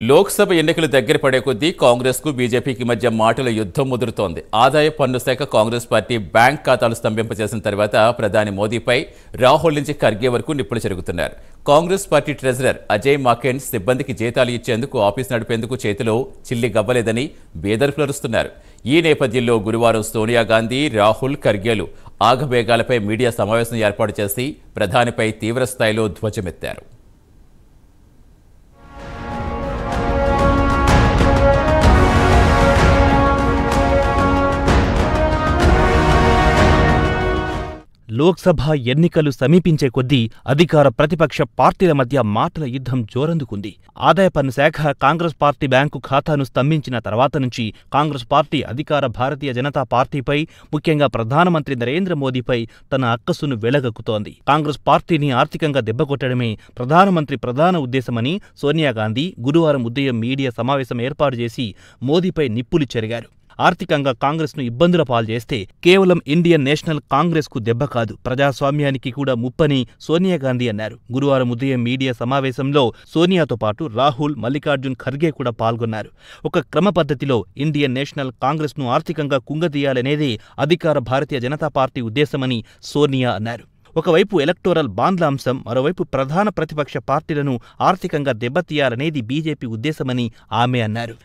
లోక్సభ ఎన్నికలు దగ్గర పడే కొద్దీ కాంగ్రెస్ కు బీజేపీకి మధ్య మాటల యుద్ధం ముదురుతోంది. ఆదాయ పన్ను శాఖ కాంగ్రెస్ పార్టీ బ్యాంక్ ఖాతాలు స్తంభింపజేసిన తర్వాత ప్రధాని మోదీపై రాహుల్ నుంచి ఖర్గే వరకు నిప్పులు చెరుగుతున్నారు. కాంగ్రెస్ పార్టీ ట్రెజరర్ అజయ్ మాకెన్ సిబ్బందికి జీతాలు ఇచ్చేందుకు ఆఫీస్ నడిపేందుకు చేతిలో చిల్లి గవ్వలేదని బేదర్పులరుస్తున్నారు. ఈ నేపథ్యంలో గురువారం సోనియా గాంధీ, రాహుల్, ఖర్గేలు ఆగమేఘాలపై మీడియా సమావేశం ఏర్పాటు చేసి ప్రధానిపై తీవ్రస్థాయిలో ధ్వజమెత్తారు. లోక్సభ ఎన్నికలు సమీపించే కొద్దీ అధికార ప్రతిపక్ష పార్టీల మధ్య మాటల యుద్ధం జోరందుకుంది. ఆదాయ పన్ను శాఖ కాంగ్రెస్ పార్టీ బ్యాంకు ఖాతాను స్తంభించిన తర్వాత నుంచి కాంగ్రెస్ పార్టీ అధికార భారతీయ జనతా పార్టీపై, ముఖ్యంగా ప్రధానమంత్రి నరేంద్ర మోదీపై తన అక్కసును వెళ్లగక్కుతోంది. కాంగ్రెస్ పార్టీని ఆర్థికంగా దెబ్బకొట్టడమే ప్రధానమంత్రి ప్రధాన ఉద్దేశమని సోనియా గాంధీ గురువారం ఉదయం మీడియా సమావేశం ఏర్పాటు చేసి మోదీపై నిప్పులు చెరిగారు. ఆర్థికంగా కాంగ్రెస్ను ఇబ్బందుల పాల్చేస్తే కేవలం ఇండియన్ నేషనల్ కాంగ్రెస్కు దెబ్బ కాదు, ప్రజాస్వామ్యానికి కూడా ముప్పని సోనియా గాంధీ అన్నారు. గురువారం ఉదయం మీడియా సమావేశంలో సోనియాతో పాటు రాహుల్, మల్లికార్జున్ ఖర్గే కూడా పాల్గొన్నారు. ఒక క్రమ పద్ధతిలో ఇండియన్ నేషనల్ కాంగ్రెస్ను ఆర్థికంగా కుంగదీయాలనేదే అధికార భారతీయ జనతా పార్టీ ఉద్దేశమని సోనియా అన్నారు. ఒకవైపు ఎలక్టోరల్ బాండ్ల అంశం, మరోవైపు ప్రధాన ప్రతిపక్ష పార్టీలను ఆర్థికంగా దెబ్బతీయాలనేది బీజేపీ ఉద్దేశమని ఆమె అన్నారు.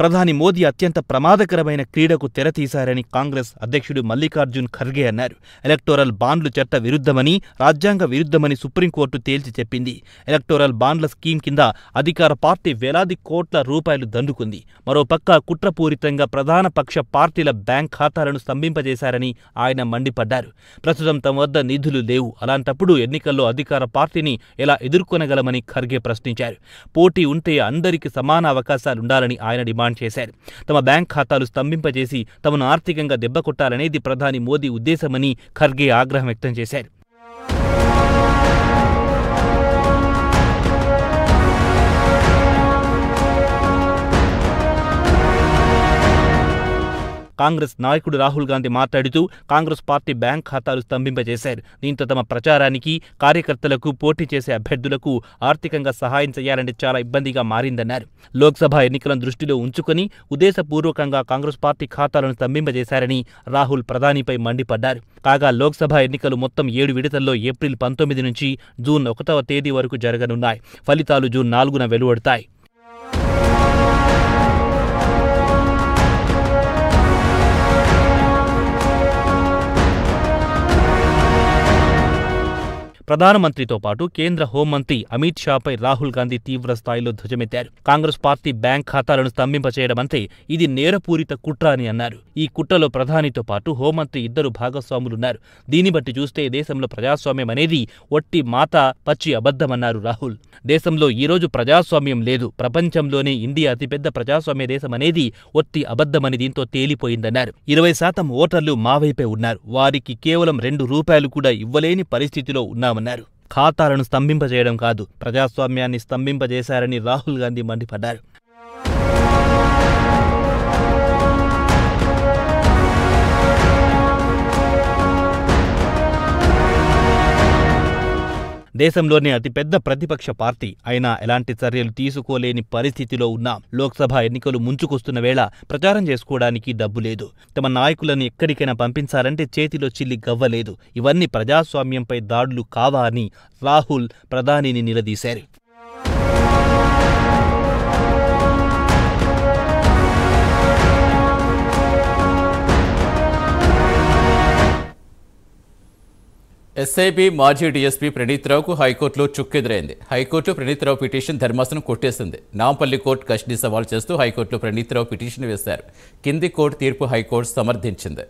ప్రధాని మోదీ అత్యంత ప్రమాదకరమైన క్రీడకు తెరతీశారని కాంగ్రెస్ అధ్యక్షుడు మల్లికార్జున్ ఖర్గే అన్నారు. ఎలక్టోరల్ బాండ్లు చట్ట విరుద్ధమని, రాజ్యాంగ విరుద్ధమని సుప్రీంకోర్టు తేల్చి చెప్పింది. ఎలక్టోరల్ బాండ్ల స్కీమ్ కింద అధికార పార్టీ వేలాది కోట్ల రూపాయలు దండుకుంది. మరోపక్క కుట్రపూరితంగా ప్రధాన పక్ష పార్టీల బ్యాంక్ ఖాతాలను స్తంభింపజేశారని ఆయన మండిపడ్డారు. ప్రస్తుతం తమ వద్ద నిధులు లేవు, అలాంటప్పుడు ఎన్నికల్లో అధికార పార్టీని ఎలా ఎదుర్కొనగలమని ఖర్గే ప్రశ్నించారు. పోటీ ఉంటే అందరికీ సమాన అవకాశాలుండాలని ఆయన డిమాండ్ చేశారు. తమ బ్యాంక్ ఖాతాలు స్తంభింపజేసి తమను ఆర్థికంగా దెబ్బకొట్టాలనేది ప్రధాని మోదీ ఉద్దేశమని ఖర్గే ఆగ్రహం వ్యక్తం చేశారు. కాంగ్రెస్ నాయకుడు రాహుల్ గాంధీ మాట్లాడుతూ కాంగ్రెస్ పార్టీ బ్యాంక్ ఖాతాలు స్తంభింపజేశారు. దీంతో తమ ప్రచారానికి, కార్యకర్తలకు, పోటీ చేసే అభ్యర్థులకు ఆర్థికంగా సహాయం చేయాలంటే చాలా ఇబ్బందిగా మారిందన్నారు. లోక్సభ ఎన్నికలను దృష్టిలో ఉంచుకుని ఉద్దేశపూర్వకంగా కాంగ్రెస్ పార్టీ ఖాతాలను స్తంభింపజేశారని రాహుల్ ప్రధానిపై మండిపడ్డారు. కాగా లోక్సభ ఎన్నికలు మొత్తం 7 విడతల్లో ఏప్రిల్ 19 నుంచి జూన్ 1వ తేదీ వరకు జరగనున్నాయి. ఫలితాలు జూన్ 4న వెలువడతాయి. ప్రధానమంత్రితో పాటు కేంద్ర హోంమంత్రి అమిత్ షాపై రాహుల్ గాంధీ తీవ్ర స్థాయిలో ధ్వజమెత్తారు. కాంగ్రెస్ పార్టీ బ్యాంక్ ఖాతాలను స్తంభింపచేయడమంటే ఇది నేరపూరిత కుట్ర అని అన్నారు. ఈ కుట్రలో ప్రధానితో పాటు హోంమంత్రి ఇద్దరు భాగస్వాములున్నారు. దీన్ని బట్టి చూస్తే దేశంలో ప్రజాస్వామ్యం అనేది ఒట్టి మాట, పచ్చి అబద్ధమన్నారు రాహుల్. దేశంలో ఈరోజు ప్రజాస్వామ్యం లేదు, ప్రపంచంలోనే ఇండియా అతిపెద్ద ప్రజాస్వామ్య దేశం అనేది ఒట్టి అబద్ధమని దీంతో తేలిపోయిందన్నారు. 20% ఓటర్లు మా వైపే ఉన్నారు, వారికి కేవలం 2 రూపాయలు కూడా ఇవ్వలేని పరిస్థితిలో ఉన్నామన్నారు. ఖాతాలను స్తంభింపజేయడం కాదు, ప్రజాస్వామ్యాన్ని స్తంభింపజేశారని రాహుల్ గాంధీ మండిపడ్డారు. దేశంలోనే అతిపెద్ద ప్రతిపక్ష పార్టీ అయినా ఎలాంటి చర్యలు తీసుకోలేని పరిస్థితిలో ఉన్నాం. లోక్సభ ఎన్నికలు ముంచుకొస్తున్న వేళ ప్రచారం చేసుకోవడానికి డబ్బు లేదు. తమ నాయకులను ఎక్కడికైనా పంపించాలంటే చేతిలో చిల్లి గవ్వలేదు. ఇవన్నీ ప్రజాస్వామ్యంపై దాడులు కావా అని రాహుల్ ప్రధానిని నిలదీశారు. ఎస్ఐబి మాజీ డీఎస్పీ ప్రణీత్రావుకు హైకోర్టులో చుక్కెదురైంది. హైకోర్టు ప్రణీత్రావు పిటిషన్ ధర్మాసనం కొట్టేసింది. నాంపల్లి కోర్టు కస్టడీ సవాల్ చేస్తూ హైకోర్టులో ప్రణీత్రావు పిటిషన్ వేశారు. కింది కోర్టు తీర్పు హైకోర్టు సమర్థించింది.